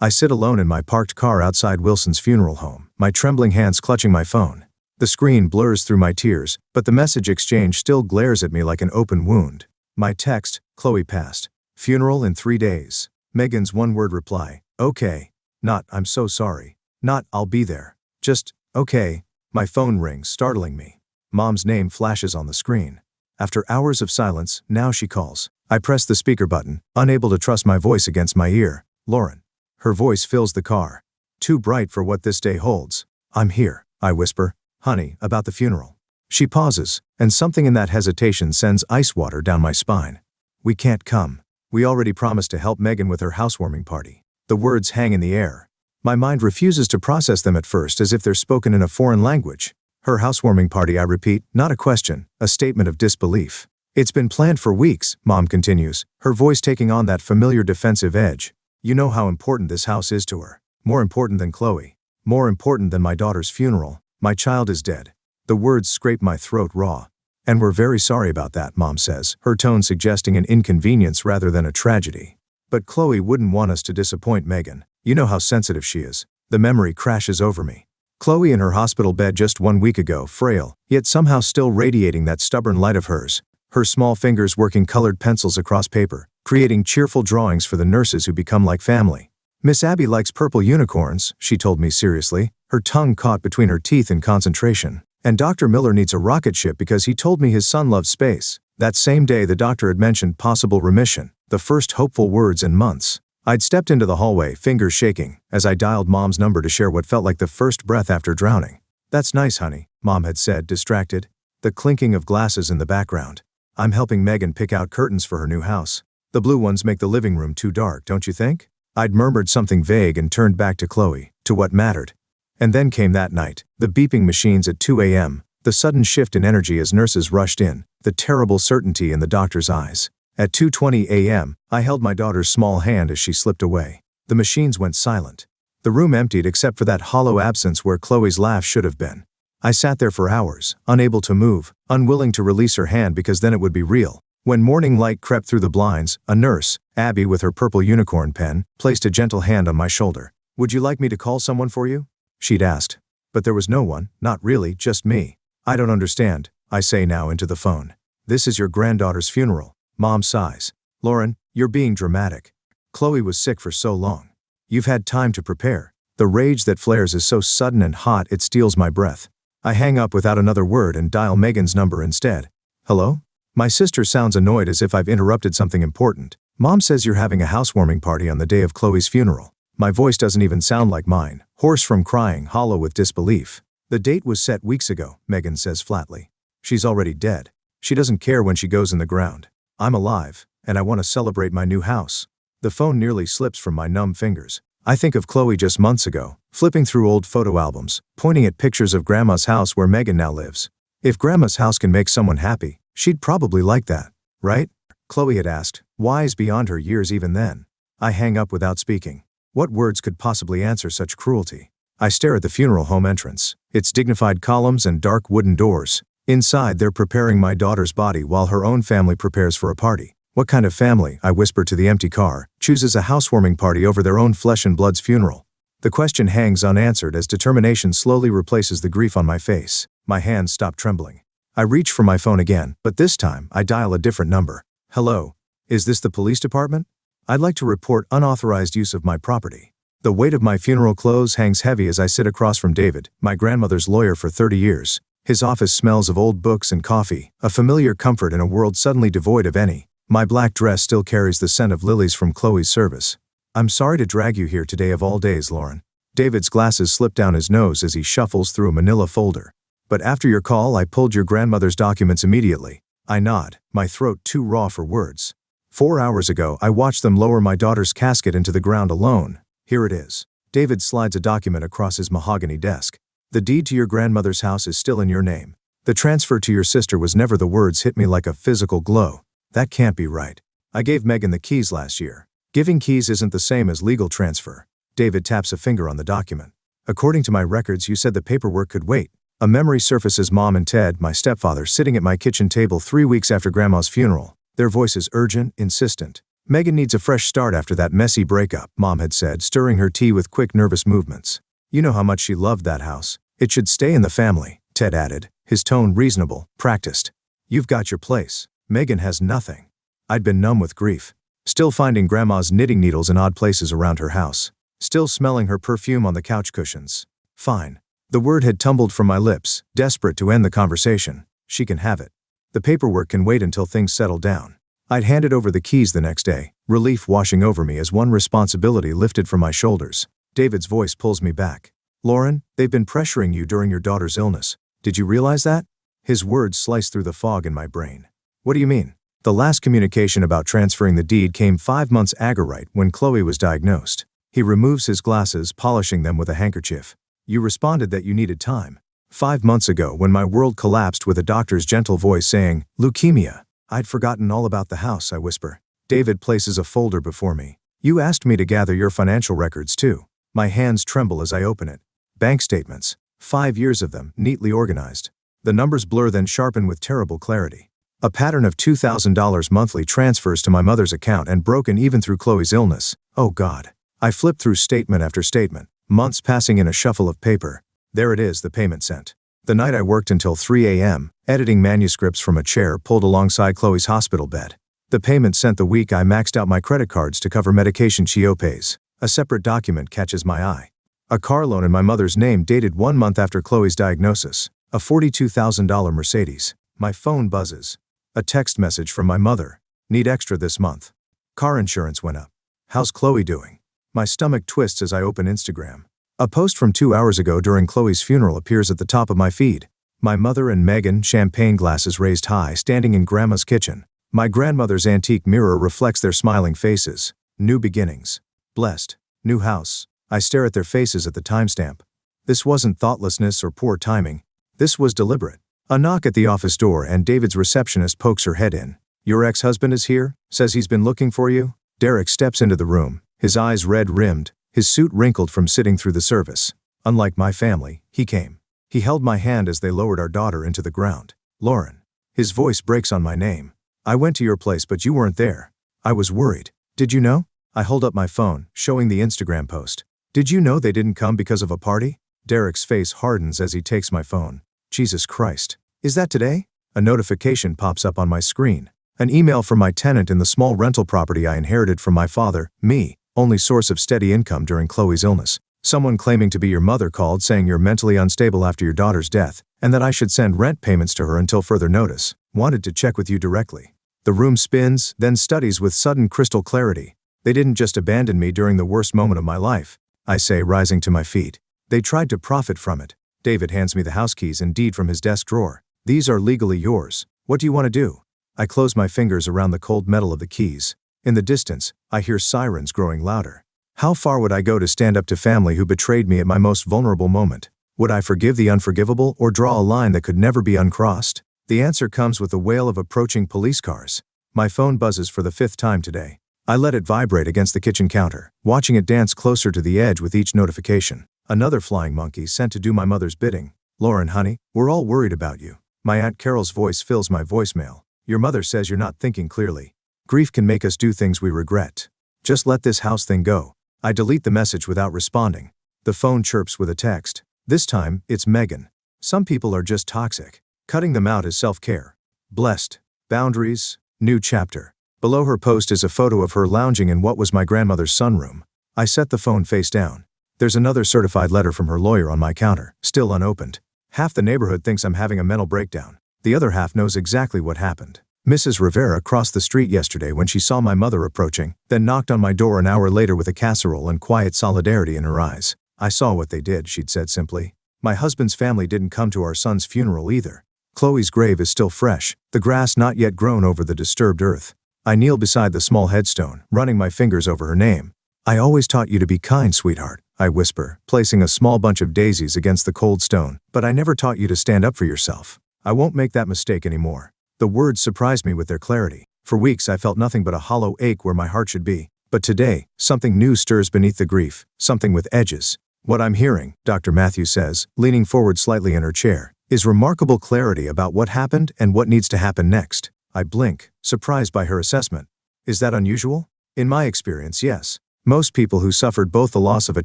I sit alone in my parked car outside Wilson's funeral home, my trembling hands clutching my phone. The screen blurs through my tears, but the message exchange still glares at me like an open wound. My text, Chloe passed. Funeral in 3 days. Megan's one-word reply, okay. Not, I'm so sorry. Not, I'll be there. Just, okay. My phone rings, startling me. Mom's name flashes on the screen. After hours of silence, now she calls. I press the speaker button, unable to trust my voice against my ear. Lauren. Her voice fills the car. Too bright for what this day holds. I'm here, I whisper. Honey, about the funeral. She pauses, and something in that hesitation sends ice water down my spine. We can't come. We already promised to help Megan with her housewarming party. The words hang in the air. My mind refuses to process them at first, as if they're spoken in a foreign language. Her housewarming party, I repeat, not a question, a statement of disbelief. It's been planned for weeks, Mom continues, her voice taking on that familiar defensive edge. You know how important this house is to her. More important than Chloe. More important than my daughter's funeral. My child is dead. The words scrape my throat raw. And we're very sorry about that, Mom says, her tone suggesting an inconvenience rather than a tragedy. But Chloe wouldn't want us to disappoint Megan. You know how sensitive she is. The memory crashes over me. Chloe in her hospital bed just 1 week ago, frail, yet somehow still radiating that stubborn light of hers. Her small fingers working colored pencils across paper, creating cheerful drawings for the nurses who become like family. Miss Abby likes purple unicorns, she told me seriously, her tongue caught between her teeth in concentration. And Dr. Miller needs a rocket ship because he told me his son loves space. That same day the doctor had mentioned possible remission, the first hopeful words in months. I'd stepped into the hallway, fingers shaking, as I dialed Mom's number to share what felt like the first breath after drowning. That's nice, honey, Mom had said, distracted. The clinking of glasses in the background. I'm helping Megan pick out curtains for her new house. The blue ones make the living room too dark, don't you think? I'd murmured something vague and turned back to Chloe, to what mattered. And then came that night, the beeping machines at 2 a.m., the sudden shift in energy as nurses rushed in, the terrible certainty in the doctor's eyes. At 2:20 a.m., I held my daughter's small hand as she slipped away. The machines went silent. The room emptied except for that hollow absence where Chloe's laugh should have been. I sat there for hours, unable to move, unwilling to release her hand because then it would be real. When morning light crept through the blinds, a nurse, Abby with her purple unicorn pen, placed a gentle hand on my shoulder. Would you like me to call someone for you? She'd asked. But there was no one, not really, just me. I don't understand, I say now into the phone. This is your granddaughter's funeral. Mom sighs. Lauren, you're being dramatic. Chloe was sick for so long. You've had time to prepare. The rage that flares is so sudden and hot it steals my breath. I hang up without another word and dial Megan's number instead. Hello? My sister sounds annoyed as if I've interrupted something important. Mom says you're having a housewarming party on the day of Chloe's funeral. My voice doesn't even sound like mine, hoarse from crying, hollow with disbelief. The date was set weeks ago, Megan says flatly. She's already dead. She doesn't care when she goes in the ground. I'm alive, and I want to celebrate my new house. The phone nearly slips from my numb fingers. I think of Chloe just months ago, flipping through old photo albums, pointing at pictures of Grandma's house where Megan now lives. If Grandma's house can make someone happy, she'd probably like that, right? Chloe had asked, wise beyond her years even then. I hang up without speaking. What words could possibly answer such cruelty? I stare at the funeral home entrance, its dignified columns and dark wooden doors. Inside, they're preparing my daughter's body while her own family prepares for a party. What kind of family, I whisper to the empty car, chooses a housewarming party over their own flesh and blood's funeral? The question hangs unanswered as determination slowly replaces the grief on my face. My hands stop trembling. I reach for my phone again, but this time, I dial a different number. Hello? Is this the police department? I'd like to report unauthorized use of my property. The weight of my funeral clothes hangs heavy as I sit across from David, my grandmother's lawyer for 30 years. His office smells of old books and coffee, a familiar comfort in a world suddenly devoid of any. My black dress still carries the scent of lilies from Chloe's service. I'm sorry to drag you here today of all days, Lauren. David's glasses slip down his nose as he shuffles through a manila folder. But after your call, I pulled your grandmother's documents immediately. I nod, my throat too raw for words. 4 hours ago, I watched them lower my daughter's casket into the ground alone. Here it is. David slides a document across his mahogany desk. The deed to your grandmother's house is still in your name. The transfer to your sister was never. The words hit me like a physical glow. That can't be right. I gave Megan the keys last year. Giving keys isn't the same as legal transfer. David taps a finger on the document. According to my records, you said the paperwork could wait. A memory surfaces. Mom and Ted, my stepfather, sitting at my kitchen table 3 weeks after Grandma's funeral. Their voices urgent, insistent. Megan needs a fresh start after that messy breakup, Mom had said, stirring her tea with quick nervous movements. You know how much she loved that house. It should stay in the family, Ted added, his tone reasonable, practiced. You've got your place. Megan has nothing. I'd been numb with grief. Still finding Grandma's knitting needles in odd places around her house. Still smelling her perfume on the couch cushions. Fine. The word had tumbled from my lips, desperate to end the conversation. She can have it. The paperwork can wait until things settle down. I'd handed over the keys the next day, relief washing over me as one responsibility lifted from my shoulders. David's voice pulls me back. Lauren, they've been pressuring you during your daughter's illness. Did you realize that? His words sliced through the fog in my brain. What do you mean? The last communication about transferring the deed came 5 months ago, when Chloe was diagnosed. He removes his glasses, polishing them with a handkerchief. You responded that you needed time. 5 months ago, when my world collapsed with a doctor's gentle voice saying, leukemia. I'd forgotten all about the house, I whisper. David places a folder before me. You asked me to gather your financial records too. My hands tremble as I open it. Bank statements. 5 years of them, neatly organized. The numbers blur then sharpen with terrible clarity. A pattern of $2,000 monthly transfers to my mother's account and broken even through Chloe's illness. Oh God. I flip through statement after statement, months passing in a shuffle of paper. There it is, the payment sent. The night I worked until 3 a.m., editing manuscripts from a chair pulled alongside Chloe's hospital bed. The payment sent the week I maxed out my credit cards to cover medication she pays. A separate document catches my eye. A car loan in my mother's name dated 1 month after Chloe's diagnosis. A $42,000 Mercedes. My phone buzzes. A text message from my mother. Need extra this month. Car insurance went up. How's Chloe doing? My stomach twists as I open Instagram. A post from 2 hours ago during Chloe's funeral appears at the top of my feed. My mother and Megan, champagne glasses raised high, standing in Grandma's kitchen. My grandmother's antique mirror reflects their smiling faces. New beginnings. Blessed. New house. I stare at their faces at the timestamp. This wasn't thoughtlessness or poor timing. This was deliberate. A knock at the office door and David's receptionist pokes her head in. Your ex-husband is here? Says he's been looking for you? Derek steps into the room, his eyes red-rimmed, his suit wrinkled from sitting through the service. Unlike my family, he came. He held my hand as they lowered our daughter into the ground. Lauren. His voice breaks on my name. I went to your place but you weren't there. I was worried. Did you know? I hold up my phone, showing the Instagram post. Did you know they didn't come because of a party? Derek's face hardens as he takes my phone. Jesus Christ. Is that today? A notification pops up on my screen. An email from my tenant in the small rental property I inherited from my father, me, only source of steady income during Chloe's illness. Someone claiming to be your mother called saying you're mentally unstable after your daughter's death, and that I should send rent payments to her until further notice. Wanted to check with you directly. The room spins, then studies with sudden crystal clarity. They didn't just abandon me during the worst moment of my life, I say, rising to my feet. They tried to profit from it. David hands me the house keys and deed from his desk drawer. These are legally yours. What do you want to do? I close my fingers around the cold metal of the keys. In the distance, I hear sirens growing louder. How far would I go to stand up to family who betrayed me at my most vulnerable moment? Would I forgive the unforgivable or draw a line that could never be uncrossed? The answer comes with the wail of approaching police cars. My phone buzzes for the 5th time today. I let it vibrate against the kitchen counter, watching it dance closer to the edge with each notification. Another flying monkey sent to do my mother's bidding. Lauren, honey, we're all worried about you. My Aunt Carol's voice fills my voicemail. Your mother says you're not thinking clearly. Grief can make us do things we regret. Just let this house thing go. I delete the message without responding. The phone chirps with a text. This time, it's Megan. Some people are just toxic. Cutting them out is self-care. Blessed. Boundaries. New chapter. Below her post is a photo of her lounging in what was my grandmother's sunroom. I set the phone face down. There's another certified letter from her lawyer on my counter, still unopened. Half the neighborhood thinks I'm having a mental breakdown. The other half knows exactly what happened. Mrs. Rivera crossed the street yesterday when she saw my mother approaching, then knocked on my door an hour later with a casserole and quiet solidarity in her eyes. I saw what they did, she'd said simply. My husband's family didn't come to our son's funeral either. Chloe's grave is still fresh, the grass not yet grown over the disturbed earth. I kneel beside the small headstone, running my fingers over her name. I always taught you to be kind, sweetheart, I whisper, placing a small bunch of daisies against the cold stone, but I never taught you to stand up for yourself. I won't make that mistake anymore. The words surprised me with their clarity. For weeks I felt nothing but a hollow ache where my heart should be. But today, something new stirs beneath the grief, something with edges. What I'm hearing, Dr. Matthews says, leaning forward slightly in her chair, is remarkable clarity about what happened and what needs to happen next. I blink, surprised by her assessment. Is that unusual? In my experience, yes. Most people who suffered both the loss of a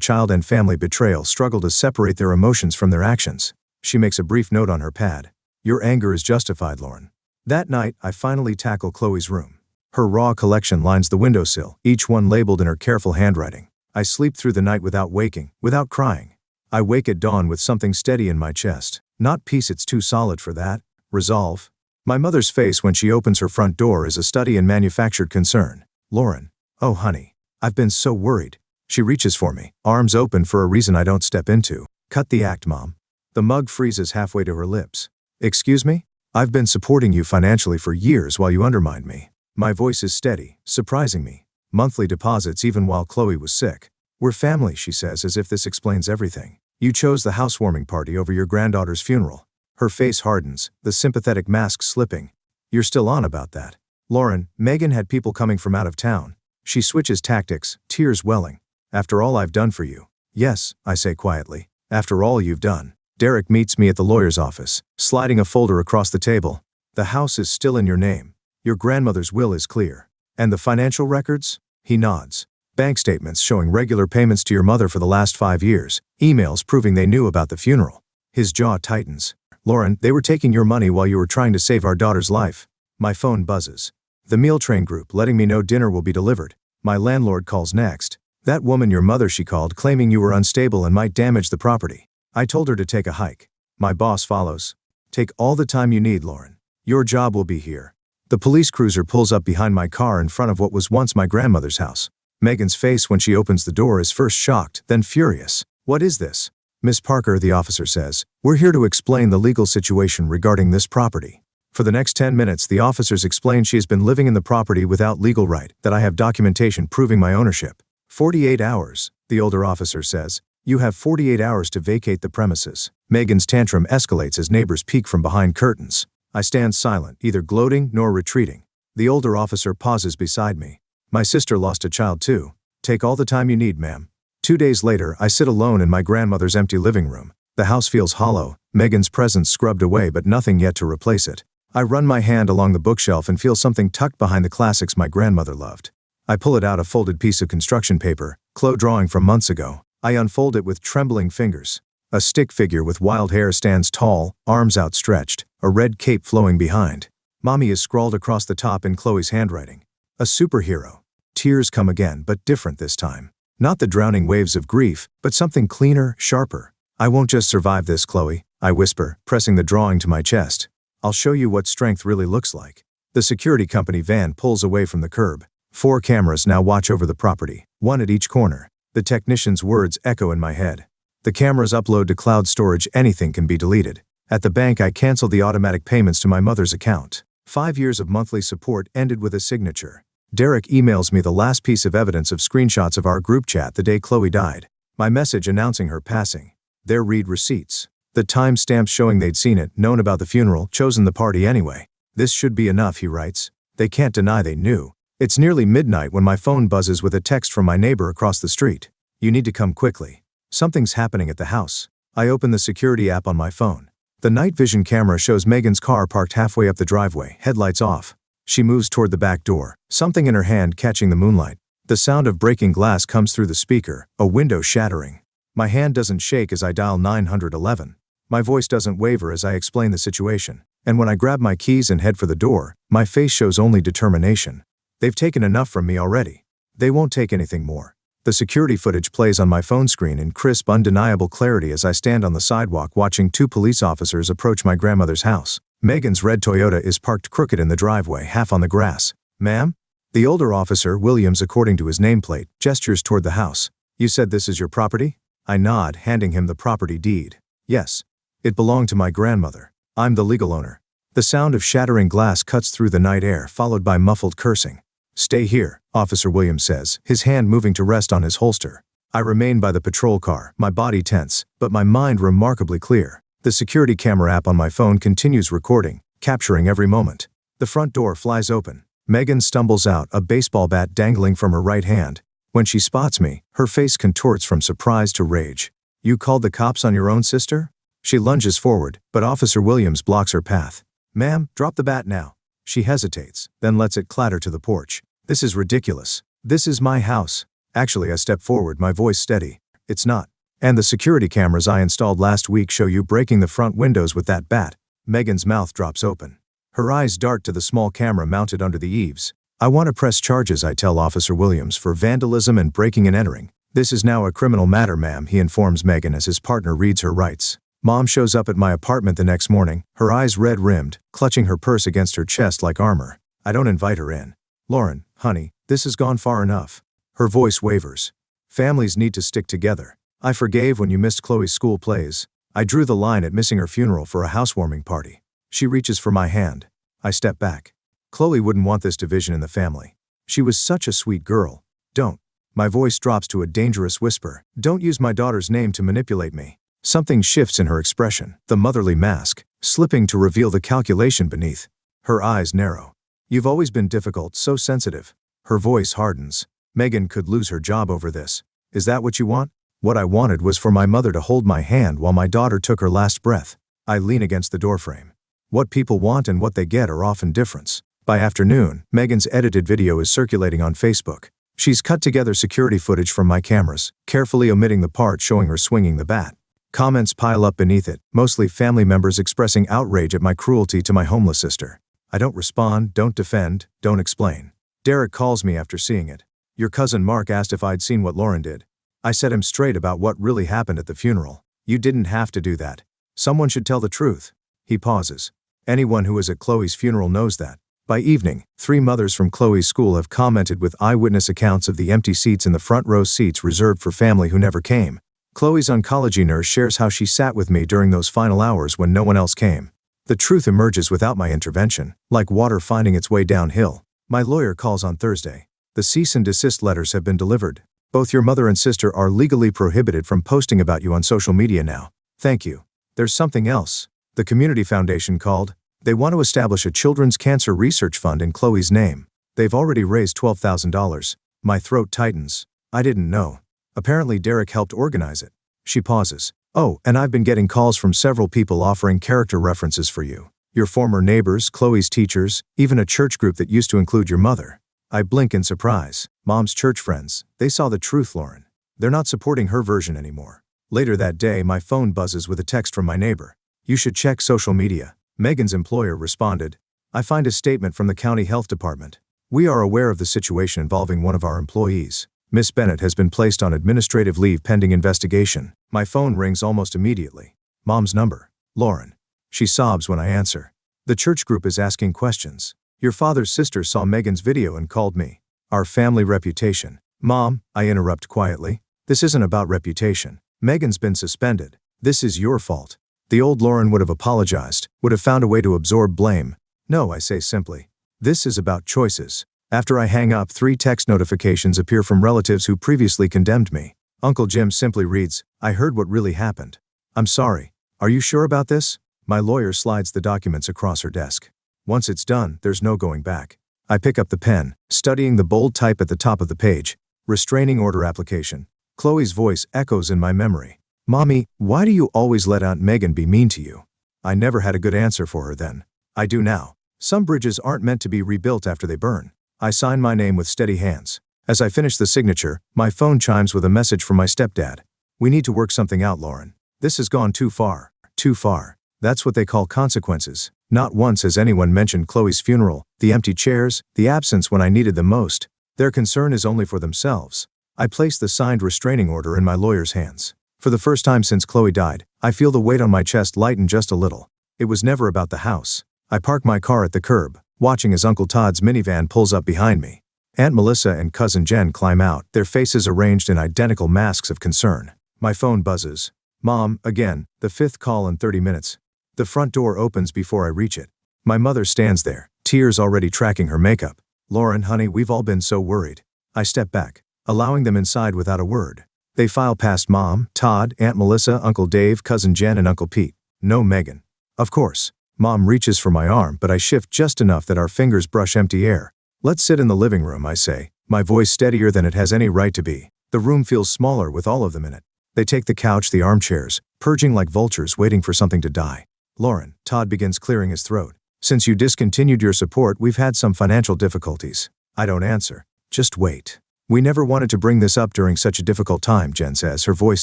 child and family betrayal struggle to separate their emotions from their actions. She makes a brief note on her pad. Your anger is justified, Lauren. That night, I finally tackle Chloe's room. Her raw collection lines the windowsill, each one labeled in her careful handwriting. I sleep through the night without waking, without crying. I wake at dawn with something steady in my chest. Not peace, it's too solid for that. Resolve. My mother's face when she opens her front door is a study in manufactured concern. Lauren. Oh honey. I've been so worried. She reaches for me, arms open for a reason I don't step into. Cut the act, Mom. The mug freezes halfway to her lips. Excuse me? I've been supporting you financially for years while you undermined me. My voice is steady, surprising me. Monthly deposits even while Chloe was sick. We're family, she says, as if this explains everything. You chose the housewarming party over your granddaughter's funeral. Her face hardens, the sympathetic mask slipping. You're still on about that. Lauren, Megan had people coming from out of town. She switches tactics, tears welling. After all I've done for you. Yes, I say quietly. After all you've done. Derek meets me at the lawyer's office, sliding a folder across the table. The house is still in your name. Your grandmother's will is clear. And the financial records? He nods. Bank statements showing regular payments to your mother for the last 5 years. Emails proving they knew about the funeral. His jaw tightens. Lauren, they were taking your money while you were trying to save our daughter's life. My phone buzzes. The meal train group letting me know dinner will be delivered. My landlord calls next. That woman your mother, she called, claiming you were unstable and might damage the property. I told her to take a hike. My boss follows. Take all the time you need, Lauren. Your job will be here. The police cruiser pulls up behind my car in front of what was once my grandmother's house. Megan's face when she opens the door is first shocked, then furious. What is this? Miss Parker, the officer says, we're here to explain the legal situation regarding this property. For the next 10 minutes, the officers explain she has been living in the property without legal right, that I have documentation proving my ownership. 48 hours, the older officer says. You have 48 hours to vacate the premises. Megan's tantrum escalates as neighbors peek from behind curtains. I stand silent, neither gloating nor retreating. The older officer pauses beside me. My sister lost a child too. Take all the time you need, ma'am. 2 days later, I sit alone in my grandmother's empty living room. The house feels hollow, Megan's presence scrubbed away but nothing yet to replace it. I run my hand along the bookshelf and feel something tucked behind the classics my grandmother loved. I pull it out, a folded piece of construction paper, Chloe drawing from months ago. I unfold it with trembling fingers. A stick figure with wild hair stands tall, arms outstretched, a red cape flowing behind. Mommy is scrawled across the top in Chloe's handwriting. A superhero. Tears come again, but different this time. Not the drowning waves of grief, but something cleaner, sharper. I won't just survive this, Chloe, I whisper, pressing the drawing to my chest. I'll show you what strength really looks like. The security company van pulls away from the curb. 4 cameras now watch over the property, 1 at each corner. The technician's words echo in my head. The cameras upload to cloud storage, anything can be deleted. At the bank, I cancel the automatic payments to my mother's account. 5 years of monthly support ended with a signature. Derek emails me the last piece of evidence of screenshots of our group chat the day Chloe died. My message announcing her passing. There read receipts. The timestamps showing they'd seen it, known about the funeral, chosen the party anyway. This should be enough, he writes. They can't deny they knew. It's nearly midnight when my phone buzzes with a text from my neighbor across the street. You need to come quickly. Something's happening at the house. I open the security app on my phone. The night vision camera shows Megan's car parked halfway up the driveway, headlights off. She moves toward the back door, something in her hand catching the moonlight. The sound of breaking glass comes through the speaker, a window shattering. My hand doesn't shake as I dial 911. My voice doesn't waver as I explain the situation. And when I grab my keys and head for the door, my face shows only determination. They've taken enough from me already. They won't take anything more. The security footage plays on my phone screen in crisp, undeniable clarity as I stand on the sidewalk watching 2 police officers approach my grandmother's house. Megan's red Toyota is parked crooked in the driveway, half on the grass. Ma'am? The older officer, Williams according to his nameplate, gestures toward the house. You said this is your property? I nod, handing him the property deed. Yes. It belonged to my grandmother. I'm the legal owner. The sound of shattering glass cuts through the night air, followed by muffled cursing. Stay here, Officer Williams says, his hand moving to rest on his holster. I remain by the patrol car, my body tense, but my mind remarkably clear. The security camera app on my phone continues recording, capturing every moment. The front door flies open. Megan stumbles out, a baseball bat dangling from her right hand. When she spots me, her face contorts from surprise to rage. You called the cops on your own sister? She lunges forward, but Officer Williams blocks her path. Ma'am, drop the bat now. She hesitates, then lets it clatter to the porch. This is ridiculous. This is my house. Actually, I step forward, my voice steady. It's not. And the security cameras I installed last week show you breaking the front windows with that bat. Megan's mouth drops open. Her eyes dart to the small camera mounted under the eaves. I want to press charges, I tell Officer Williams, for vandalism and breaking and entering. This is now a criminal matter, ma'am, he informs Megan as his partner reads her rights. Mom shows up at my apartment the next morning, her eyes red-rimmed, clutching her purse against her chest like armor. I don't invite her in. Lauren, honey, this has gone far enough. Her voice wavers. Families need to stick together. I forgave when you missed Chloe's school plays. I drew the line at missing her funeral for a housewarming party. She reaches for my hand. I step back. Chloe wouldn't want this division in the family. She was such a sweet girl. Don't. My voice drops to a dangerous whisper. Don't use my daughter's name to manipulate me. Something shifts in her expression, the motherly mask, slipping to reveal the calculation beneath. Her eyes narrow. You've always been difficult, so sensitive. Her voice hardens. Megan could lose her job over this. Is that what you want? What I wanted was for my mother to hold my hand while my daughter took her last breath. I lean against the doorframe. What people want and what they get are often different. By afternoon, Megan's edited video is circulating on Facebook. She's cut together security footage from my cameras, carefully omitting the part showing her swinging the bat. Comments pile up beneath it, mostly family members expressing outrage at my cruelty to my homeless sister. I don't respond, don't defend, don't explain. Derek calls me after seeing it. Your cousin Mark asked if I'd seen what Lauren did. I set him straight about what really happened at the funeral. You didn't have to do that. Someone should tell the truth. He pauses. Anyone who was at Chloe's funeral knows that. By evening, 3 mothers from Chloe's school have commented with eyewitness accounts of the empty seats in the front row seats reserved for family who never came. Chloe's oncology nurse shares how she sat with me during those final hours when no one else came. The truth emerges without my intervention, like water finding its way downhill. My lawyer calls on Thursday. The cease and desist letters have been delivered. Both your mother and sister are legally prohibited from posting about you on social media now. Thank you. There's something else. The Community Foundation called. They want to establish a children's cancer research fund in Chloe's name. They've already raised $12,000. My throat tightens. I didn't know. Apparently Derek helped organize it. She pauses. Oh, and I've been getting calls from several people offering character references for you. Your former neighbors, Chloe's teachers, even a church group that used to include your mother. I blink in surprise. Mom's church friends. They saw the truth, Lauren. They're not supporting her version anymore. Later that day, my phone buzzes with a text from my neighbor. You should check social media. Megan's employer responded. I find a statement from the county health department. We are aware of the situation involving one of our employees. Miss Bennett has been placed on administrative leave pending investigation. My phone rings almost immediately. Mom's number. Lauren. She sobs when I answer. The church group is asking questions. Your father's sister saw Megan's video and called me. Our family reputation. Mom, I interrupt quietly. This isn't about reputation. Megan's been suspended. This is your fault. The old Lauren would have apologized, would have found a way to absorb blame. No, I say simply. This is about choices. After I hang up, 3 text notifications appear from relatives who previously condemned me. Uncle Jim simply reads, I heard what really happened. I'm sorry. Are you sure about this? My lawyer slides the documents across her desk. Once it's done, there's no going back. I pick up the pen, studying the bold type at the top of the page. Restraining order application. Chloe's voice echoes in my memory. Mommy, why do you always let Aunt Megan be mean to you? I never had a good answer for her then. I do now. Some bridges aren't meant to be rebuilt after they burn. I sign my name with steady hands. As I finish the signature, my phone chimes with a message from my stepdad. We need to work something out, Lauren. This has gone too far. Too far. That's what they call consequences. Not once has anyone mentioned Chloe's funeral, the empty chairs, the absence when I needed them most. Their concern is only for themselves. I place the signed restraining order in my lawyer's hands. For the first time since Chloe died, I feel the weight on my chest lighten just a little. It was never about the house. I park my car at the curb, watching as Uncle Todd's minivan pulls up behind me. Aunt Melissa and Cousin Jen climb out, their faces arranged in identical masks of concern. My phone buzzes. Mom, again, the 5th call in 30 minutes. The front door opens before I reach it. My mother stands there, tears already tracking her makeup. Lauren, honey, we've all been so worried. I step back, allowing them inside without a word. They file past Mom, Todd, Aunt Melissa, Uncle Dave, Cousin Jen, and Uncle Pete. No Megan. Of course. Mom reaches for my arm, but I shift just enough that our fingers brush empty air. Let's sit in the living room, I say, my voice steadier than it has any right to be. The room feels smaller with all of them in it. They take the couch, the armchairs, purging like vultures waiting for something to die. Lauren, Todd begins clearing his throat. Since you discontinued your support, we've had some financial difficulties. I don't answer. Just wait. We never wanted to bring this up during such a difficult time, Jen says, her voice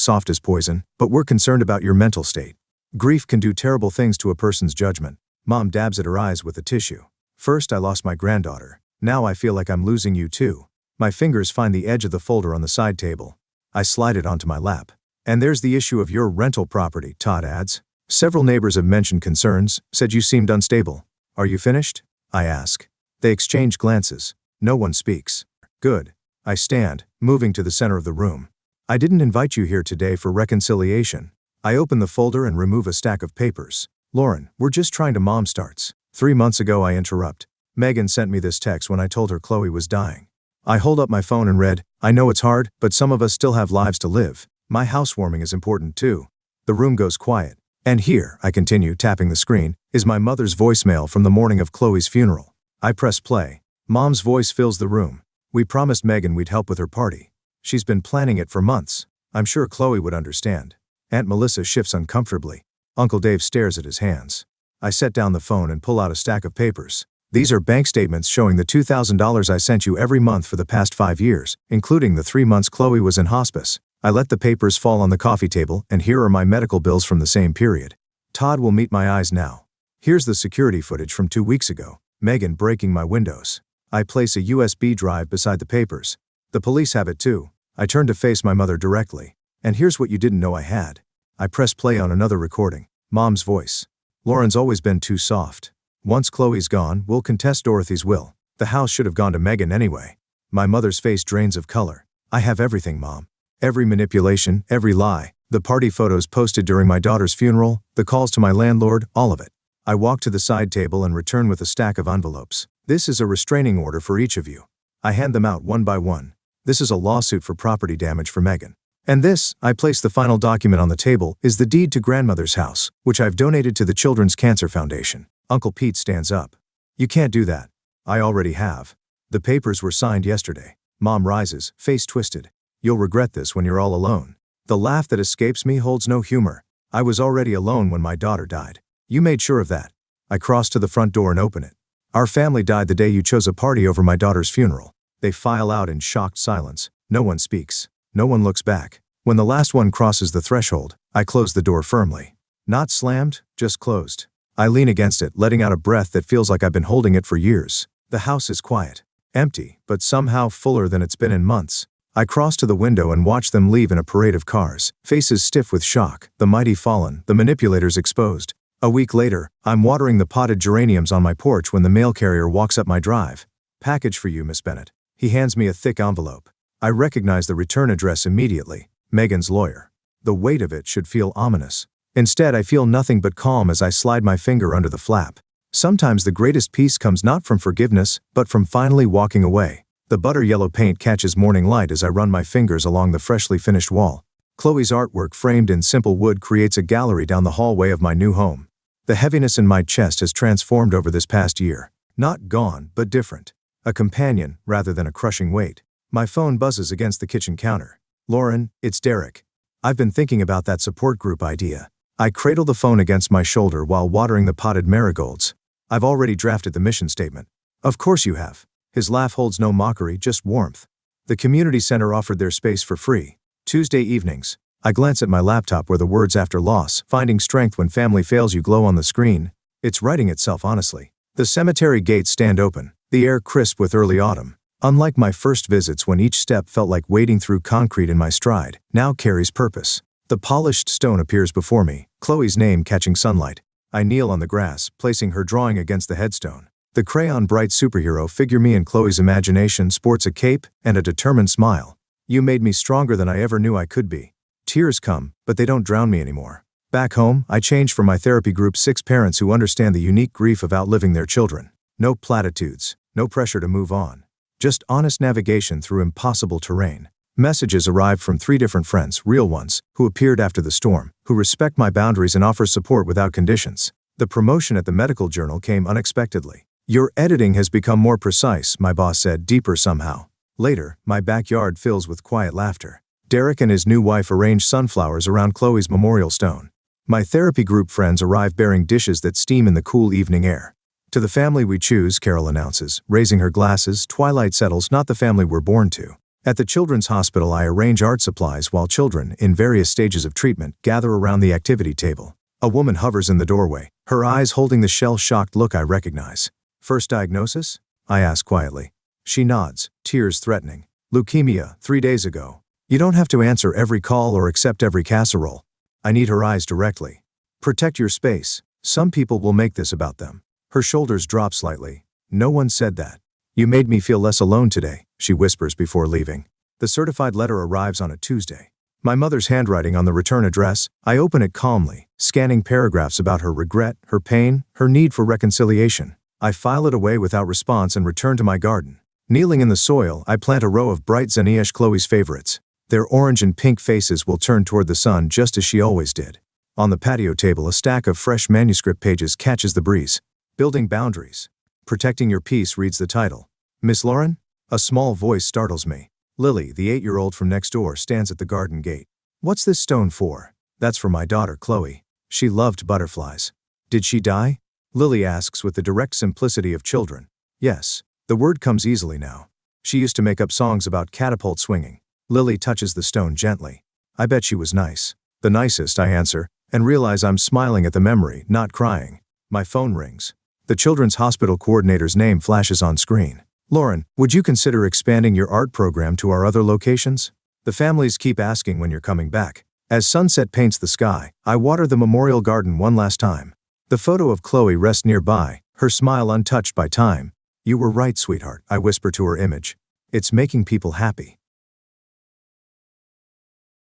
soft as poison, but we're concerned about your mental state. Grief can do terrible things to a person's judgment. Mom dabs at her eyes with a tissue. First I lost my granddaughter. Now I feel like I'm losing you too. My fingers find the edge of the folder on the side table. I slide it onto my lap. And there's the issue of your rental property, Todd adds. Several neighbors have mentioned concerns, said you seemed unstable. Are you finished? I ask. They exchange glances. No one speaks. Good. I stand, moving to the center of the room. I didn't invite you here today for reconciliation. I open the folder and remove a stack of papers. Lauren, we're just trying to. Mom starts. 3 months ago I interrupt. Megan sent me this text when I told her Chloe was dying. I hold up my phone and read, I know it's hard, but some of us still have lives to live. My housewarming is important too. The room goes quiet. And here, I continue, tapping the screen, is my mother's voicemail from the morning of Chloe's funeral. I press play. Mom's voice fills the room. We promised Megan we'd help with her party. She's been planning it for months. I'm sure Chloe would understand. Aunt Melissa shifts uncomfortably. Uncle Dave stares at his hands. I set down the phone and pull out a stack of papers. These are bank statements showing the $2,000 I sent you every month for the past 5 years, including the 3 months Chloe was in hospice. I let the papers fall on the coffee table, and here are my medical bills from the same period. Todd will meet my eyes now. Here's the security footage from 2 weeks ago. Megan breaking my windows. I place a USB drive beside the papers. The police have it too. I turn to face my mother directly. And here's what you didn't know I had. I press play on another recording. Mom's voice. Lauren's always been too soft. Once Chloe's gone, we'll contest Dorothy's will. The house should have gone to Megan anyway. My mother's face drains of color. I have everything, Mom. Every manipulation, every lie, the party photos posted during my daughter's funeral, the calls to my landlord, all of it. I walk to the side table and return with a stack of envelopes. This is a restraining order for each of you. I hand them out one by one. This is a lawsuit for property damage for Megan. And this, I place the final document on the table, is the deed to grandmother's house, which I've donated to the Children's Cancer Foundation. Uncle Pete stands up. You can't do that. I already have. The papers were signed yesterday. Mom rises, face twisted. You'll regret this when you're all alone. The laugh that escapes me holds no humor. I was already alone when my daughter died. You made sure of that. I cross to the front door and open it. Our family died the day you chose a party over my daughter's funeral. They file out in shocked silence. No one speaks. No one looks back. When the last one crosses the threshold, I close the door firmly. Not slammed, just closed. I lean against it, letting out a breath that feels like I've been holding it for years. The house is quiet. Empty, but somehow fuller than it's been in months. I cross to the window and watch them leave in a parade of cars, faces stiff with shock, the mighty fallen, the manipulators exposed. A week later, I'm watering the potted geraniums on my porch when the mail carrier walks up my drive. Package for you, Miss Bennett. He hands me a thick envelope. I recognize the return address immediately. Megan's lawyer. The weight of it should feel ominous. Instead, I feel nothing but calm as I slide my finger under the flap. Sometimes the greatest peace comes not from forgiveness, but from finally walking away. The butter yellow paint catches morning light as I run my fingers along the freshly finished wall. Chloe's artwork framed in simple wood creates a gallery down the hallway of my new home. The heaviness in my chest has transformed over this past year. Not gone, but different. A companion, rather than a crushing weight. My phone buzzes against the kitchen counter. Lauren, it's Derek. I've been thinking about that support group idea. I cradle the phone against my shoulder while watering the potted marigolds. I've already drafted the mission statement. Of course you have. His laugh holds no mockery, just warmth. The community center offered their space for free. Tuesday evenings. I glance at my laptop where the words after loss, finding strength when family fails you glow on the screen. It's writing itself honestly. The cemetery gates stand open, the air crisp with early autumn. Unlike my first visits when each step felt like wading through concrete in my stride, now carries purpose. The polished stone appears before me, Chloe's name catching sunlight. I kneel on the grass, placing her drawing against the headstone. The crayon bright superhero figure me in Chloe's imagination sports a cape and a determined smile. You made me stronger than I ever knew I could be. Tears come, but they don't drown me anymore. Back home, I changed from my therapy group 6 parents who understand the unique grief of outliving their children. No platitudes, no pressure to move on. Just honest navigation through impossible terrain. Messages arrived from 3 different friends, real ones, who appeared after the storm, who respect my boundaries and offer support without conditions. The promotion at the medical journal came unexpectedly. Your editing has become more precise, my boss said, deeper somehow. Later, my backyard fills with quiet laughter. Derek and his new wife arrange sunflowers around Chloe's memorial stone. My therapy group friends arrive bearing dishes that steam in the cool evening air. To the family we choose, Carol announces, raising her glasses, twilight settles, not the family we're born to. At the children's hospital, I arrange art supplies while children, in various stages of treatment, gather around the activity table. A woman hovers in the doorway, her eyes holding the shell-shocked look I recognize. "First diagnosis?" I ask quietly. She nods, tears threatening. "Leukemia, 3 days ago." You don't have to answer every call or accept every casserole. I need her eyes directly. "Protect your space. Some people will make this about them." Her shoulders drop slightly. "No one said that." "You made me feel less alone today," she whispers before leaving. The certified letter arrives on a Tuesday. My mother's handwriting on the return address. I open it calmly, scanning paragraphs about her regret, her pain, her need for reconciliation. I file it away without response and return to my garden. Kneeling in the soil, I plant a row of bright zinnias, Chloe's favorites. Their orange and pink faces will turn toward the sun just as she always did. On the patio table, a stack of fresh manuscript pages catches the breeze. "Building Boundaries. Protecting Your Peace" reads the title. "Miss Lauren?" A small voice startles me. Lily, the 8-year-old from next door, stands at the garden gate. "What's this stone for?" "That's for my daughter, Chloe. She loved butterflies." "Did she die?" Lily asks with the direct simplicity of children. "Yes." The word comes easily now. "She used to make up songs about catapult swinging." Lily touches the stone gently. "I bet she was nice." "The nicest," I answer, and realize I'm smiling at the memory, not crying. My phone rings. The children's hospital coordinator's name flashes on screen. "Lauren, would you consider expanding your art program to our other locations? The families keep asking when you're coming back." As sunset paints the sky, I water the memorial garden one last time. The photo of Chloe rests nearby, her smile untouched by time. "You were right, sweetheart," I whisper to her image. "It's making people happy."